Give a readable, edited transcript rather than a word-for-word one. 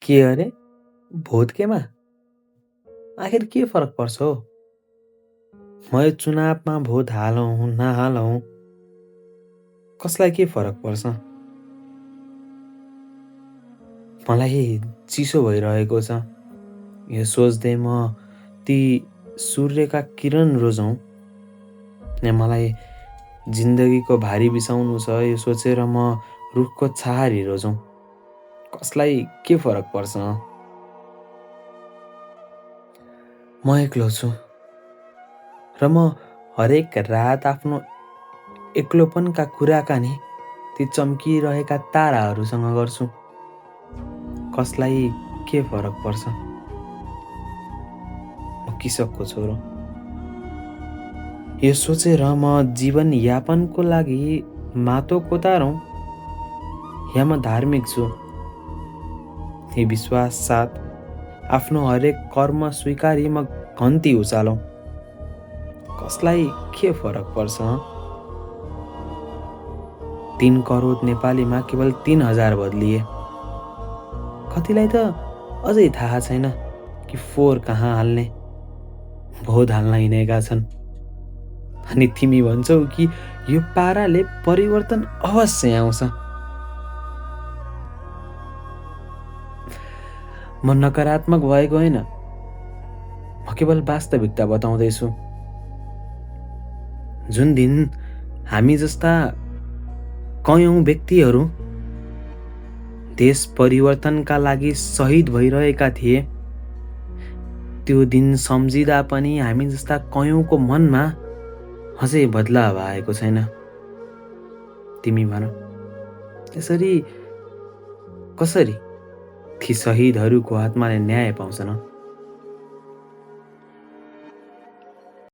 के अरे भोट केमा? आखिर के फरक पर्छ हो? म यो चुनावमा भोट हालौँ नहालौँ कसलाई के फरक पर्छ? मलाई चिसो भइरहेको छ। यो सोच्दै म ती सूर्यका किरण रोजौँ। मलाई जिन्दगीको भारी बिसाउनु छ यो सोचेर म रुखको छाहारी रोजौँ। कसलाई के फरक पर्छ? म एक्लो छु र म हरेक रात आफ्नो एक्लोपनका कुराकानी ती चम्किरहेका ताराहरूसँग गर्छु। कसलाई के फरक पर्छ? म कृषकको छोरो। यो सोचेर म जीवनयापनको लागि माटो कोतारौँ या म धार्मिक छु। यी विश्वास साथ आफ्नो हरेक कर्म स्वीकारी म घन्टी उचालौँ। कसलाई के फरक पर्छ? 3 करोड नेपालीमा केवल 3000 बदलिए। कतिलाई त अझै थाहा छैन कि फोहोर कहाँ हाल्ने। भोट हाल्न हिँडेका छन्। अनि तिमी भन्छौ कि यो पाराले परिवर्तन अवश्य आउँछ। म नकारात्मक भएको होइन, म केवल वास्तविकता बताउँदैछु। जुन दिन हामी जस्ता कयौं व्यक्तिहरू देश परिवर्तनका लागि शहीद भइरहेका थिए, त्यो दिन सम्झिँदा पनि हामी जस्ता कयौंको मनमा अझै बदलाव आएको छैन। तिमी भन, यसरी कसरी ती शहीदहरूको आत्माले न्याय पाउँछन्?